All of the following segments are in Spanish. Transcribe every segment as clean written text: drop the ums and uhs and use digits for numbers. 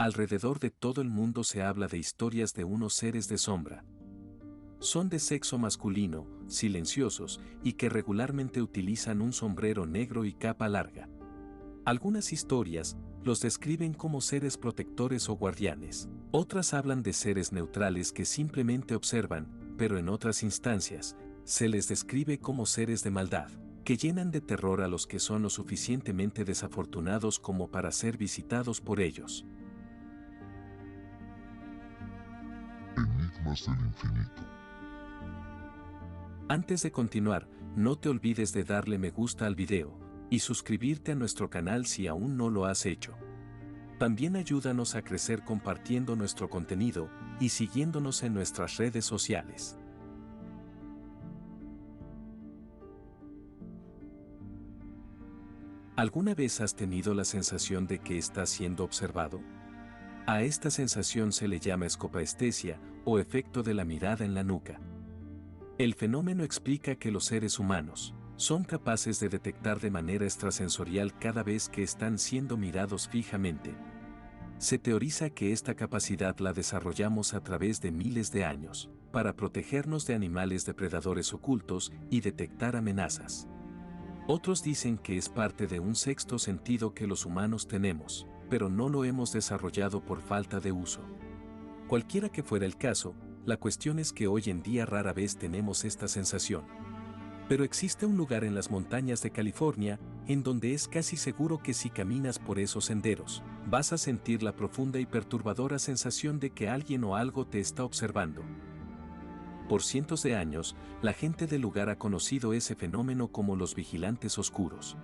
Alrededor de todo el mundo se habla de historias de unos seres de sombra. Son de sexo masculino, silenciosos y que regularmente utilizan un sombrero negro y capa larga. Algunas historias los describen como seres protectores o guardianes. Otras hablan de seres neutrales que simplemente observan, pero en otras instancias, se les describe como seres de maldad, que llenan de terror a los que son lo suficientemente desafortunados como para ser visitados por ellos. Enigmas del infinito. Antes de continuar, no te olvides de darle me gusta al video y suscribirte a nuestro canal si aún no lo has hecho. También ayúdanos a crecer compartiendo nuestro contenido y siguiéndonos en nuestras redes sociales. ¿Alguna vez has tenido la sensación de que estás siendo observado? A esta sensación se le llama escopaestesia o efecto de la mirada en la nuca. El fenómeno explica que los seres humanos son capaces de detectar de manera extrasensorial cada vez que están siendo mirados fijamente. Se teoriza que esta capacidad la desarrollamos a través de miles de años, para protegernos de animales depredadores ocultos y detectar amenazas. Otros dicen que es parte de un sexto sentido que los humanos tenemos, pero no lo hemos desarrollado por falta de uso. Cualquiera que fuera el caso, la cuestión es que hoy en día rara vez tenemos esta sensación. Pero existe un lugar en las montañas de California en donde es casi seguro que si caminas por esos senderos, vas a sentir la profunda y perturbadora sensación de que alguien o algo te está observando. Por cientos de años, la gente del lugar ha conocido ese fenómeno como los vigilantes oscuros.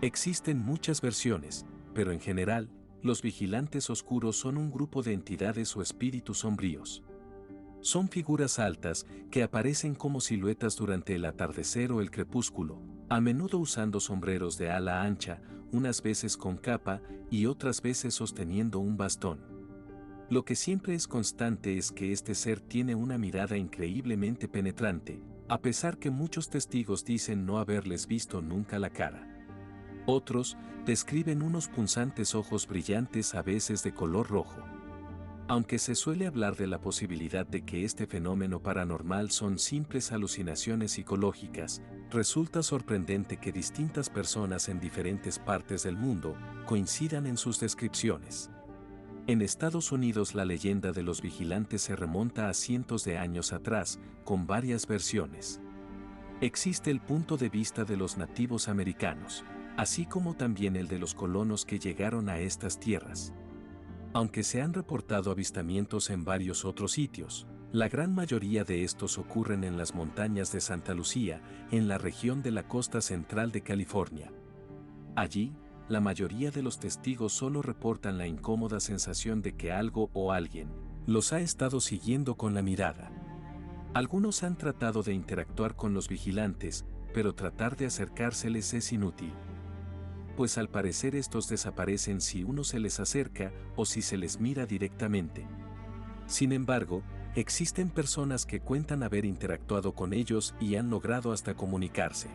Existen muchas versiones, pero en general, los vigilantes oscuros son un grupo de entidades o espíritus sombríos. Son figuras altas que aparecen como siluetas durante el atardecer o el crepúsculo, a menudo usando sombreros de ala ancha, unas veces con capa y otras veces sosteniendo un bastón. Lo que siempre es constante es que este ser tiene una mirada increíblemente penetrante, a pesar que muchos testigos dicen no haberles visto nunca la cara. Otros describen unos punzantes ojos brillantes a veces de color rojo. Aunque se suele hablar de la posibilidad de que este fenómeno paranormal son simples alucinaciones psicológicas, resulta sorprendente que distintas personas en diferentes partes del mundo coincidan en sus descripciones. En Estados Unidos la leyenda de los vigilantes se remonta a cientos de años atrás, con varias versiones. Existe el punto de vista de los nativos americanos, así como también el de los colonos que llegaron a estas tierras. Aunque se han reportado avistamientos en varios otros sitios, la gran mayoría de estos ocurren en las montañas de Santa Lucía, en la región de la costa central de California. Allí, la mayoría de los testigos solo reportan la incómoda sensación de que algo o alguien los ha estado siguiendo con la mirada. Algunos han tratado de interactuar con los vigilantes, pero tratar de acercárseles es inútil. Pues al parecer estos desaparecen si uno se les acerca o si se les mira directamente. Sin embargo, existen personas que cuentan haber interactuado con ellos y han logrado hasta comunicarse.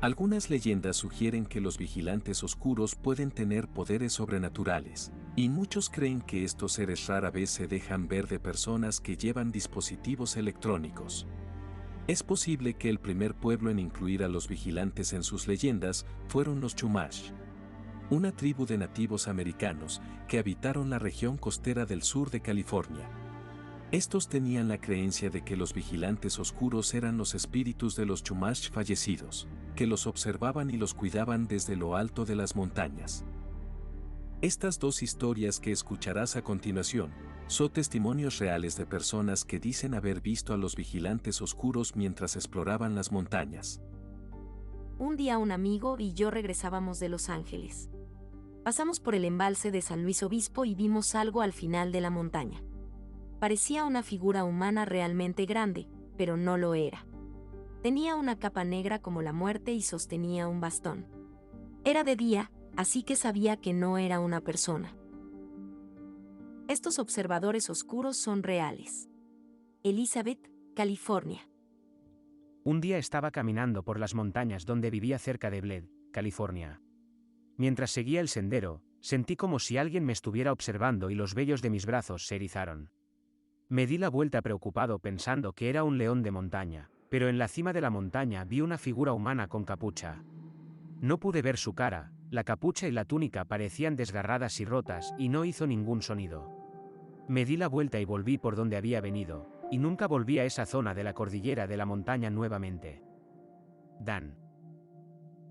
Algunas leyendas sugieren que los vigilantes oscuros pueden tener poderes sobrenaturales, y muchos creen que estos seres rara vez se dejan ver de personas que llevan dispositivos electrónicos. Es posible que el primer pueblo en incluir a los vigilantes en sus leyendas fueron los Chumash, una tribu de nativos americanos que habitaron la región costera del sur de California. Estos tenían la creencia de que los vigilantes oscuros eran los espíritus de los Chumash fallecidos, que los observaban y los cuidaban desde lo alto de las montañas. Estas dos historias que escucharás a continuación son testimonios reales de personas que dicen haber visto a los vigilantes oscuros mientras exploraban las montañas. Un día un amigo y yo regresábamos de Los Ángeles. Pasamos por el embalse de San Luis Obispo y vimos algo al final de la montaña. Parecía una figura humana realmente grande, pero no lo era. Tenía una capa negra como la muerte y sostenía un bastón. Era de día, así que sabía que no era una persona. Estos observadores oscuros son reales. Elizabeth, California. Un día estaba caminando por las montañas donde vivía cerca de Bled, California. Mientras seguía el sendero, Sentí como si alguien me estuviera observando y los vellos de mis brazos se erizaron. Me di la vuelta preocupado pensando que era un león de montaña, pero en la cima de la montaña vi una figura humana con capucha. No pude ver su cara, la capucha y la túnica parecían desgarradas y rotas y no hizo ningún sonido. Me di la vuelta y volví por donde había venido, y nunca volví a esa zona de la cordillera de la montaña nuevamente. Dan.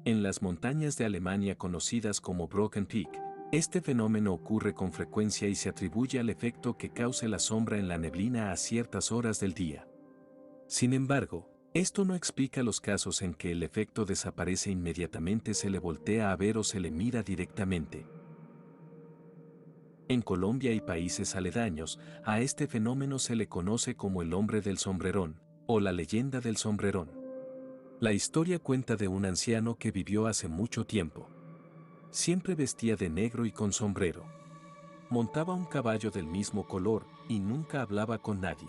En las montañas de Alemania conocidas como Brocken Peak, este fenómeno ocurre con frecuencia y se atribuye al efecto que causa la sombra en la neblina a ciertas horas del día. Sin embargo, esto no explica los casos en que el efecto desaparece inmediatamente se le voltea a ver o se le mira directamente. En Colombia y países aledaños, a este fenómeno se le conoce como el hombre del sombrerón, o la leyenda del sombrerón. La historia cuenta de un anciano que vivió hace mucho tiempo. Siempre vestía de negro y con sombrero. Montaba un caballo del mismo color y nunca hablaba con nadie.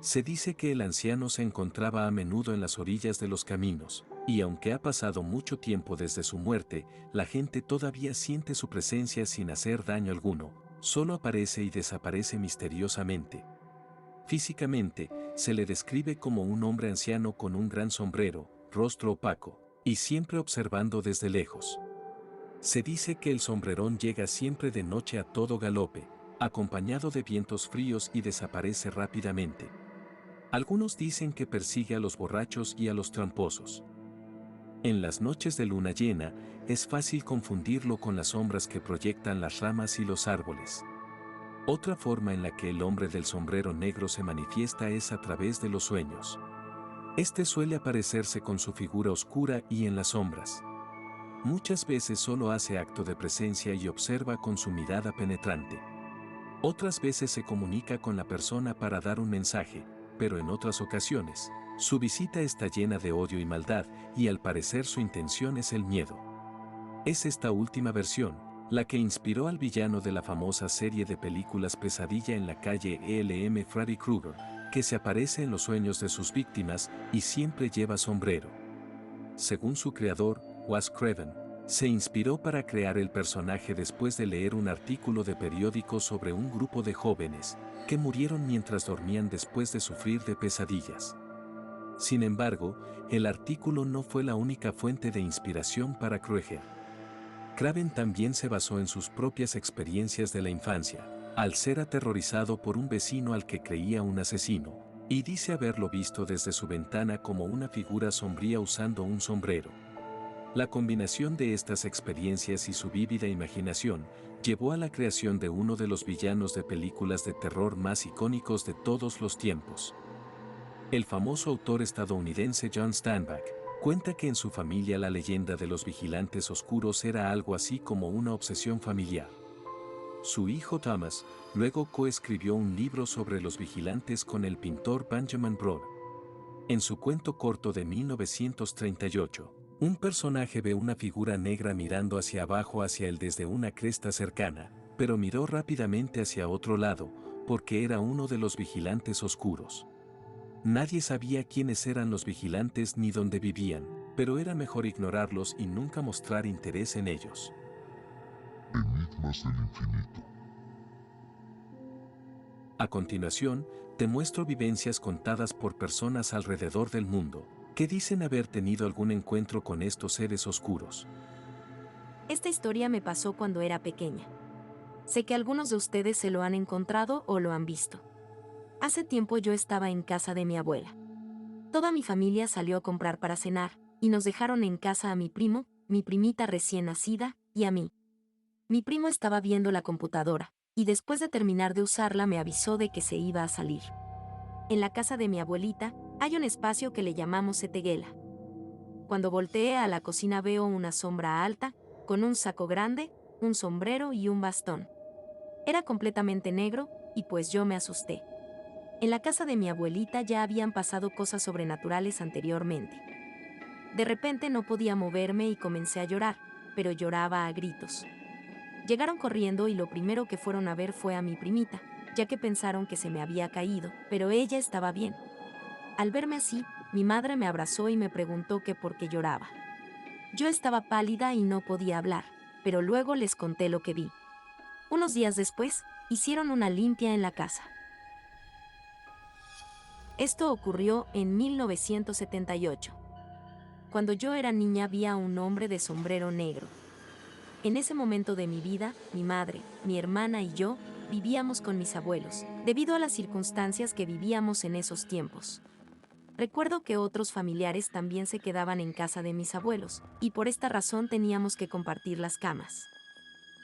Se dice que el anciano se encontraba a menudo en las orillas de los caminos, y aunque ha pasado mucho tiempo desde su muerte, la gente todavía siente su presencia sin hacer daño alguno, solo aparece y desaparece misteriosamente. Físicamente, se le describe como un hombre anciano con un gran sombrero, rostro opaco, y siempre observando desde lejos. Se dice que el sombrerón llega siempre de noche a todo galope, acompañado de vientos fríos y desaparece rápidamente. Algunos dicen que persigue a los borrachos y a los tramposos. En las noches de luna llena, es fácil confundirlo con las sombras que proyectan las ramas y los árboles. Otra forma en la que el hombre del sombrero negro se manifiesta es a través de los sueños. Este suele aparecerse con su figura oscura y en las sombras. Muchas veces solo hace acto de presencia y observa con su mirada penetrante. Otras veces se comunica con la persona para dar un mensaje, pero en otras ocasiones, su visita está llena de odio y maldad, y al parecer su intención es el miedo. Es esta última versión, la que inspiró al villano de la famosa serie de películas Pesadilla en la calle ELM Freddy Krueger, que se aparece en los sueños de sus víctimas y siempre lleva sombrero. Según su creador, Wes Craven, se inspiró para crear el personaje después de leer un artículo de periódico sobre un grupo de jóvenes que murieron mientras dormían después de sufrir de pesadillas. Sin embargo, el artículo no fue la única fuente de inspiración para Krueger. Craven también se basó en sus propias experiencias de la infancia, al ser aterrorizado por un vecino al que creía un asesino, y dice haberlo visto desde su ventana como una figura sombría usando un sombrero. La combinación de estas experiencias y su vívida imaginación llevó a la creación de uno de los villanos de películas de terror más icónicos de todos los tiempos. El famoso autor estadounidense John Steinbeck cuenta que en su familia la leyenda de los vigilantes oscuros era algo así como una obsesión familiar. Su hijo Thomas luego coescribió un libro sobre los vigilantes con el pintor Benjamin Broad. En su cuento corto de 1938, un personaje ve una figura negra mirando hacia abajo hacia él desde una cresta cercana, pero miró rápidamente hacia otro lado, porque era uno de los vigilantes oscuros. Nadie sabía quiénes eran los vigilantes ni dónde vivían, pero era mejor ignorarlos y nunca mostrar interés en ellos. Enigmas del infinito. A continuación, te muestro vivencias contadas por personas alrededor del mundo, que dicen haber tenido algún encuentro con estos seres oscuros. Esta historia me pasó cuando era pequeña. Sé que algunos de ustedes se lo han encontrado o lo han visto. Hace tiempo yo estaba en casa de mi abuela. Toda mi familia salió a comprar para cenar, y nos dejaron en casa a mi primo, mi primita recién nacida, y a mí. Mi primo estaba viendo la computadora, y después de terminar de usarla me avisó de que se iba a salir. En la casa de mi abuelita, hay un espacio que le llamamos seteguela. Cuando volteé a la cocina veo una sombra alta, con un saco grande, un sombrero y un bastón. Era completamente negro, y pues yo me asusté. En la casa de mi abuelita ya habían pasado cosas sobrenaturales anteriormente. De repente no podía moverme y comencé a llorar, pero lloraba a gritos. Llegaron corriendo y lo primero que fueron a ver fue a mi primita, ya que pensaron que se me había caído, pero ella estaba bien. Al verme así, mi madre me abrazó y me preguntó que por qué lloraba. Yo estaba pálida y no podía hablar, pero luego les conté lo que vi. Unos días después, hicieron una limpia en la casa. Esto ocurrió en 1978. Cuando yo era niña vi a un hombre de sombrero negro. En ese momento de mi vida, mi madre, mi hermana y yo vivíamos con mis abuelos, debido a las circunstancias que vivíamos en esos tiempos. Recuerdo que otros familiares también se quedaban en casa de mis abuelos, y por esta razón teníamos que compartir las camas.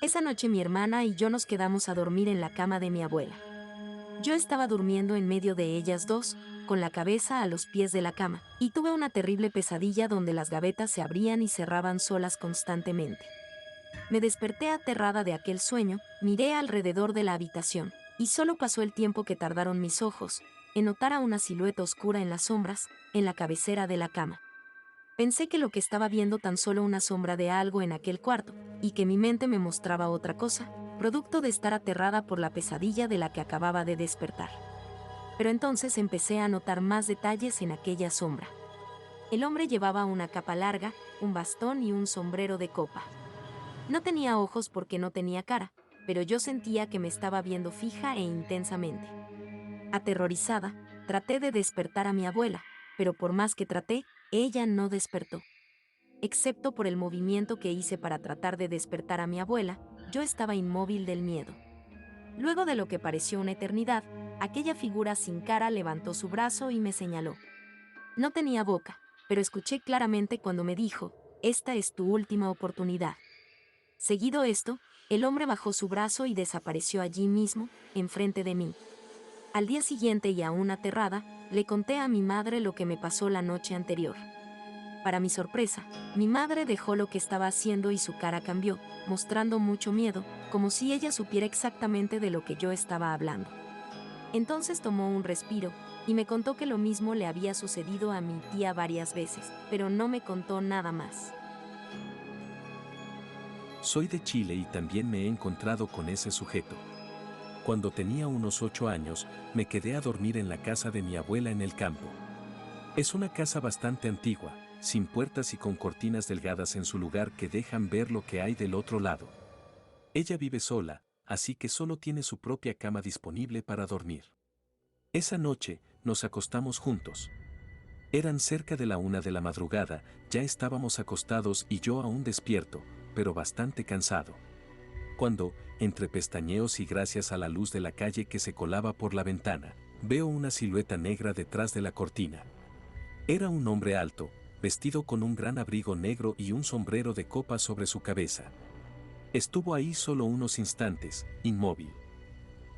Esa noche mi hermana y yo nos quedamos a dormir en la cama de mi abuela. Yo estaba durmiendo en medio de ellas dos, con la cabeza a los pies de la cama, y tuve una terrible pesadilla donde las gavetas se abrían y cerraban solas constantemente. Me desperté aterrada de aquel sueño, miré alrededor de la habitación, y solo pasó el tiempo que tardaron mis ojos en notar a una silueta oscura en las sombras, en la cabecera de la cama. Pensé que lo que estaba viendo tan solo una sombra de algo en aquel cuarto, y que mi mente me mostraba otra cosa, producto de estar aterrada por la pesadilla de la que acababa de despertar. Pero entonces empecé a notar más detalles en aquella sombra. El hombre llevaba una capa larga, un bastón y un sombrero de copa. No tenía ojos porque no tenía cara, pero yo sentía que me estaba viendo fija e intensamente. Aterrorizada, traté de despertar a mi abuela, pero por más que traté, ella no despertó. Excepto por el movimiento que hice para tratar de despertar a mi abuela, yo estaba inmóvil del miedo. Luego de lo que pareció una eternidad, aquella figura sin cara levantó su brazo y me señaló. No tenía boca, pero escuché claramente cuando me dijo, «Esta es tu última oportunidad». Seguido esto, el hombre bajó su brazo y desapareció allí mismo, enfrente de mí. Al día siguiente y aún aterrada, le conté a mi madre lo que me pasó la noche anterior. Para mi sorpresa, mi madre dejó lo que estaba haciendo y su cara cambió, mostrando mucho miedo, como si ella supiera exactamente de lo que yo estaba hablando. Entonces tomó un respiro, y me contó que lo mismo le había sucedido a mi tía varias veces, pero no me contó nada más. Soy de Chile y también me he encontrado con ese sujeto. Cuando tenía unos 8 años, me quedé a dormir en la casa de mi abuela en el campo. Es una casa bastante antigua, sin puertas y con cortinas delgadas en su lugar que dejan ver lo que hay del otro lado. Ella vive sola, así que solo tiene su propia cama disponible para dormir. Esa noche, nos acostamos juntos. Eran cerca de la 1 de la madrugada, ya estábamos acostados y yo aún despierto, pero bastante cansado. Cuando, entre pestañeos y gracias a la luz de la calle que se colaba por la ventana, veo una silueta negra detrás de la cortina. Era un hombre alto, vestido con un gran abrigo negro y un sombrero de copa sobre su cabeza. Estuvo ahí solo unos instantes, inmóvil.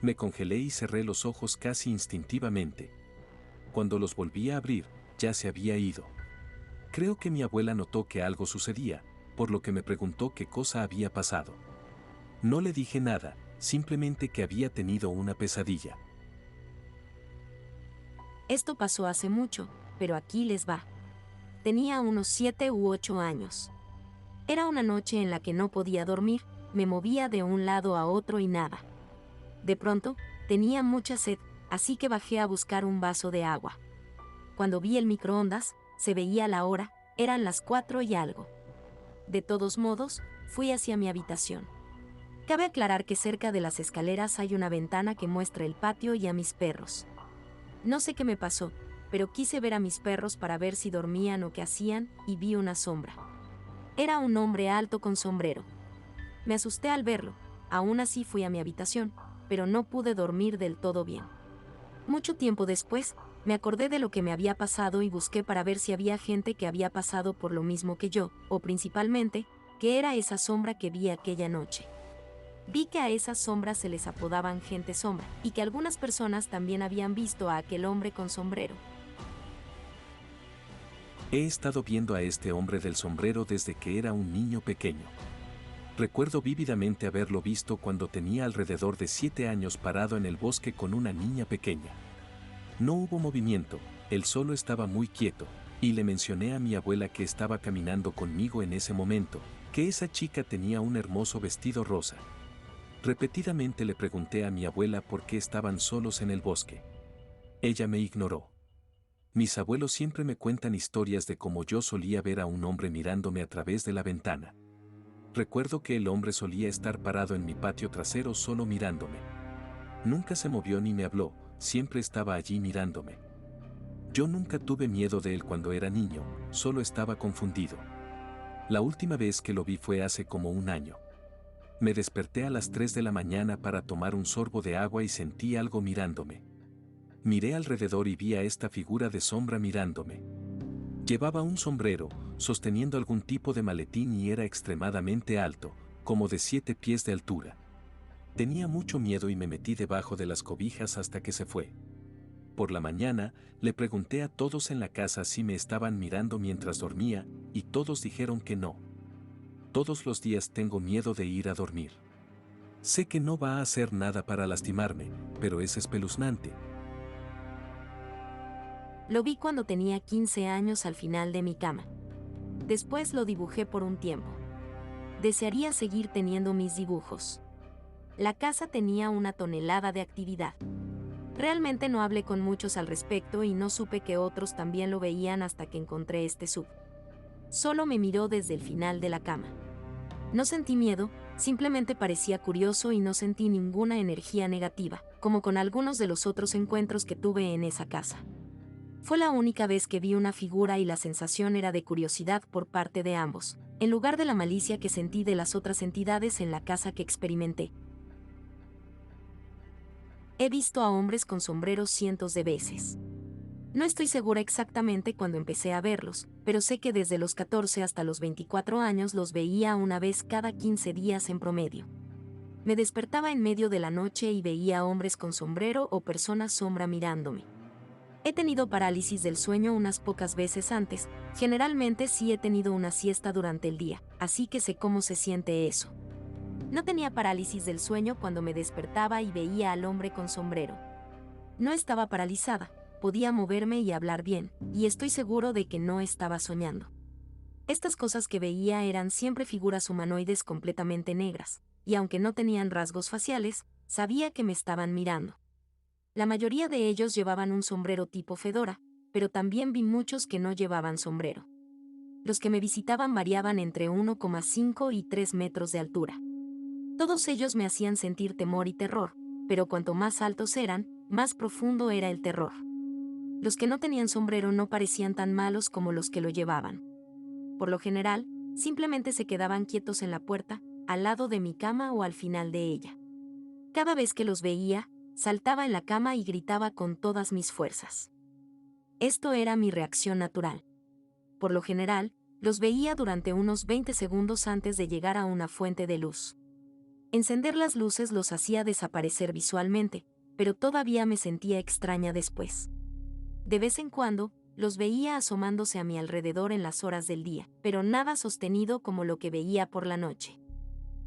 Me congelé y cerré los ojos casi instintivamente. Cuando los volví a abrir, ya se había ido. Creo que mi abuela notó que algo sucedía, por lo que me preguntó qué cosa había pasado. No le dije nada, simplemente que había tenido una pesadilla. Esto pasó hace mucho, pero aquí les va. Tenía unos 7 u 8 años. Era una noche en la que no podía dormir, me movía de un lado a otro y nada. De pronto, tenía mucha sed, así que bajé a buscar un vaso de agua. Cuando vi el microondas, se veía la hora, eran las 4 y algo. De todos modos, fui hacia mi habitación. Cabe aclarar que cerca de las escaleras hay una ventana que muestra el patio y a mis perros. No sé qué me pasó, pero quise ver a mis perros para ver si dormían o qué hacían, y vi una sombra. Era un hombre alto con sombrero. Me asusté al verlo, aún así fui a mi habitación, pero no pude dormir del todo bien. Mucho tiempo después, me acordé de lo que me había pasado y busqué para ver si había gente que había pasado por lo mismo que yo, o principalmente, qué era esa sombra que vi aquella noche. Vi que a esas sombras se les apodaban gente sombra, y que algunas personas también habían visto a aquel hombre con sombrero. He estado viendo a este hombre del sombrero desde que era un niño pequeño. Recuerdo vívidamente haberlo visto cuando tenía alrededor de 7 años parado en el bosque con una niña pequeña. No hubo movimiento, él solo estaba muy quieto, y le mencioné a mi abuela que estaba caminando conmigo en ese momento, que esa chica tenía un hermoso vestido rosa. Repetidamente le pregunté a mi abuela por qué estaban solos en el bosque. Ella me ignoró. Mis abuelos siempre me cuentan historias de cómo yo solía ver a un hombre mirándome a través de la ventana. Recuerdo que el hombre solía estar parado en mi patio trasero solo mirándome. Nunca se movió ni me habló, siempre estaba allí mirándome. Yo nunca tuve miedo de él cuando era niño, solo estaba confundido. La última vez que lo vi fue hace como un año. Me desperté a las 3 de la mañana para tomar un sorbo de agua y sentí algo mirándome. Miré alrededor y vi a esta figura de sombra mirándome. Llevaba un sombrero, sosteniendo algún tipo de maletín y era extremadamente alto, como de 7 pies de altura. Tenía mucho miedo y me metí debajo de las cobijas hasta que se fue. Por la mañana, le pregunté a todos en la casa si me estaban mirando mientras dormía, y todos dijeron que no. Todos los días tengo miedo de ir a dormir. Sé que no va a hacer nada para lastimarme, pero es espeluznante. Lo vi cuando tenía 15 años al final de mi cama. Después lo dibujé por un tiempo. Desearía seguir teniendo mis dibujos. La casa tenía una tonelada de actividad. Realmente no hablé con muchos al respecto y no supe que otros también lo veían hasta que encontré este sub. Solo me miró desde el final de la cama. No sentí miedo, simplemente parecía curioso y no sentí ninguna energía negativa, como con algunos de los otros encuentros que tuve en esa casa. Fue la única vez que vi una figura y la sensación era de curiosidad por parte de ambos, en lugar de la malicia que sentí de las otras entidades en la casa que experimenté. He visto a hombres con sombreros cientos de veces. No estoy segura exactamente cuándo empecé a verlos, pero sé que desde los 14 hasta los 24 años los veía una vez cada 15 días en promedio. Me despertaba en medio de la noche y veía hombres con sombrero o personas sombra mirándome. He tenido parálisis del sueño unas pocas veces antes, generalmente sí he tenido una siesta durante el día, así que sé cómo se siente eso. No tenía parálisis del sueño cuando me despertaba y veía al hombre con sombrero. No estaba paralizada, podía moverme y hablar bien, y estoy seguro de que no estaba soñando. Estas cosas que veía eran siempre figuras humanoides completamente negras, y aunque no tenían rasgos faciales, sabía que me estaban mirando. La mayoría de ellos llevaban un sombrero tipo fedora, pero también vi muchos que no llevaban sombrero. Los que me visitaban variaban entre 1,5 y 3 metros de altura. Todos ellos me hacían sentir temor y terror, pero cuanto más altos eran, más profundo era el terror. Los que no tenían sombrero no parecían tan malos como los que lo llevaban. Por lo general, simplemente se quedaban quietos en la puerta, al lado de mi cama o al final de ella. Cada vez que los veía, saltaba en la cama y gritaba con todas mis fuerzas. Esto era mi reacción natural. Por lo general, los veía durante unos 20 segundos antes de llegar a una fuente de luz. Encender las luces los hacía desaparecer visualmente, pero todavía me sentía extraña después. De vez en cuando, los veía asomándose a mi alrededor en las horas del día, pero nada sostenido como lo que veía por la noche.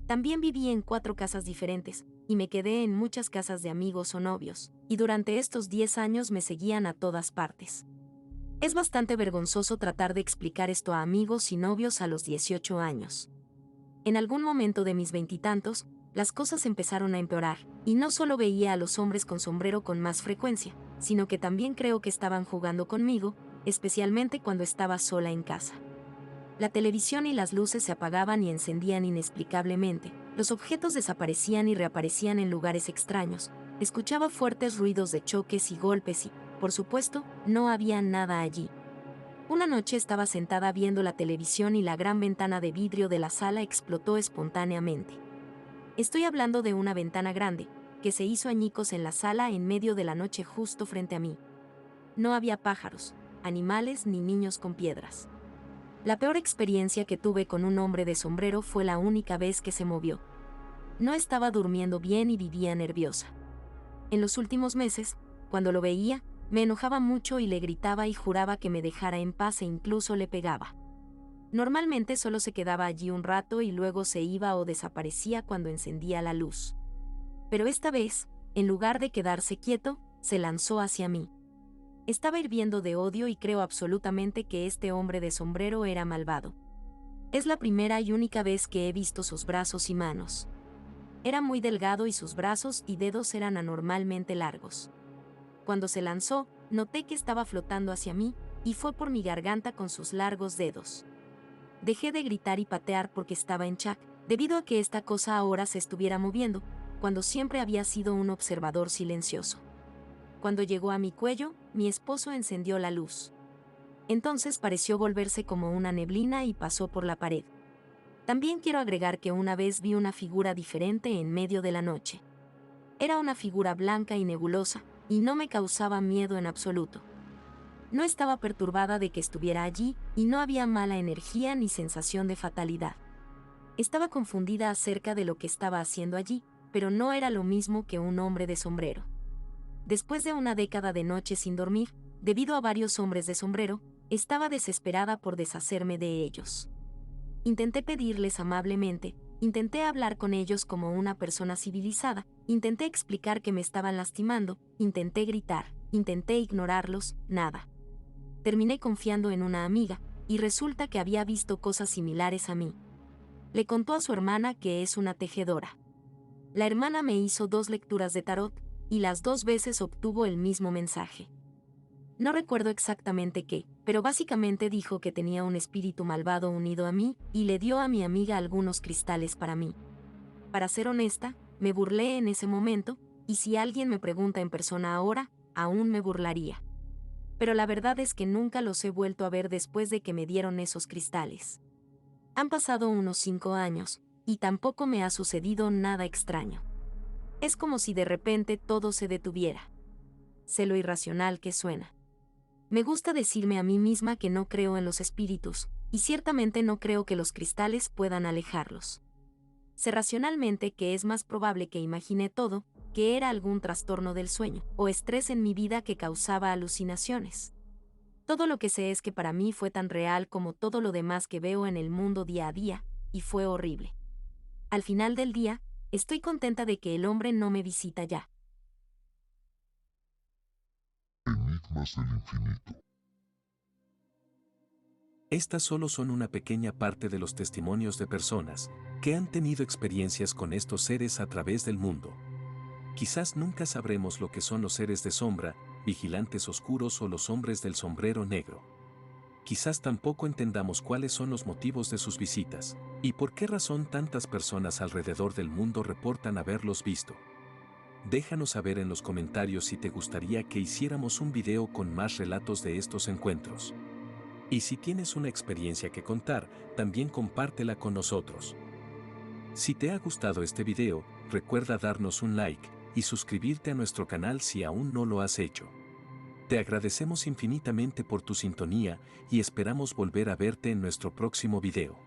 También viví en 4 casas diferentes, y me quedé en muchas casas de amigos o novios, y durante estos 10 años me seguían a todas partes. Es bastante vergonzoso tratar de explicar esto a amigos y novios a los 18 años. En algún momento de mis veintitantos, las cosas empezaron a empeorar, y no solo veía a los hombres con sombrero con más frecuencia, sino que también creo que estaban jugando conmigo, especialmente cuando estaba sola en casa. La televisión y las luces se apagaban y encendían inexplicablemente, los objetos desaparecían y reaparecían en lugares extraños, escuchaba fuertes ruidos de choques y golpes y, por supuesto, no había nada allí. Una noche estaba sentada viendo la televisión y la gran ventana de vidrio de la sala explotó espontáneamente. Estoy hablando de una ventana grande, que se hizo añicos en la sala en medio de la noche justo frente a mí. No había pájaros, animales ni niños con piedras. La peor experiencia que tuve con un hombre de sombrero fue la única vez que se movió. No estaba durmiendo bien y vivía nerviosa. En los últimos meses, cuando lo veía, me enojaba mucho y le gritaba y juraba que me dejara en paz e incluso le pegaba. Normalmente solo se quedaba allí un rato y luego se iba o desaparecía cuando encendía la luz. Pero esta vez, en lugar de quedarse quieto, se lanzó hacia mí. Estaba hirviendo de odio y creo absolutamente que este hombre de sombrero era malvado. Es la primera y única vez que he visto sus brazos y manos. Era muy delgado y sus brazos y dedos eran anormalmente largos. Cuando se lanzó, noté que estaba flotando hacia mí, y fue por mi garganta con sus largos dedos. Dejé de gritar y patear porque estaba en shock, debido a que esta cosa ahora se estuviera moviendo, cuando siempre había sido un observador silencioso. Cuando llegó a mi cuello, mi esposo encendió la luz. Entonces pareció volverse como una neblina y pasó por la pared. También quiero agregar que una vez vi una figura diferente en medio de la noche. Era una figura blanca y nebulosa, y no me causaba miedo en absoluto. No estaba perturbada de que estuviera allí, y no había mala energía ni sensación de fatalidad. Estaba confundida acerca de lo que estaba haciendo allí, pero no era lo mismo que un hombre de sombrero. Después de una década de noches sin dormir, debido a varios hombres de sombrero, estaba desesperada por deshacerme de ellos. Intenté pedirles amablemente, intenté hablar con ellos como una persona civilizada, intenté explicar que me estaban lastimando, intenté gritar, intenté ignorarlos, nada. Terminé confiando en una amiga, y resulta que había visto cosas similares a mí. Le contó a su hermana que es una tejedora. La hermana me hizo 2 lecturas de tarot, y las 2 veces obtuvo el mismo mensaje. No recuerdo exactamente qué, pero básicamente dijo que tenía un espíritu malvado unido a mí, y le dio a mi amiga algunos cristales para mí. Para ser honesta, me burlé en ese momento, y si alguien me pregunta en persona ahora, aún me burlaría. Pero la verdad es que nunca los he vuelto a ver después de que me dieron esos cristales. Han pasado unos 5 años, y tampoco me ha sucedido nada extraño. Es como si de repente todo se detuviera. Sé lo irracional que suena. Me gusta decirme a mí misma que no creo en los espíritus, y ciertamente no creo que los cristales puedan alejarlos. Sé racionalmente que es más probable que imaginé todo, que era algún trastorno del sueño, o estrés en mi vida que causaba alucinaciones. Todo lo que sé es que para mí fue tan real como todo lo demás que veo en el mundo día a día, y fue horrible. Al final del día, estoy contenta de que el hombre no me visita ya. Enigmas del infinito. Estas solo son una pequeña parte de los testimonios de personas que han tenido experiencias con estos seres a través del mundo. Quizás nunca sabremos lo que son los seres de sombra, vigilantes oscuros o los hombres del sombrero negro. Quizás tampoco entendamos cuáles son los motivos de sus visitas, y por qué razón tantas personas alrededor del mundo reportan haberlos visto. Déjanos saber en los comentarios si te gustaría que hiciéramos un video con más relatos de estos encuentros. Y si tienes una experiencia que contar, también compártela con nosotros. Si te ha gustado este video, recuerda darnos un like y suscribirte a nuestro canal si aún no lo has hecho. Te agradecemos infinitamente por tu sintonía y esperamos volver a verte en nuestro próximo video.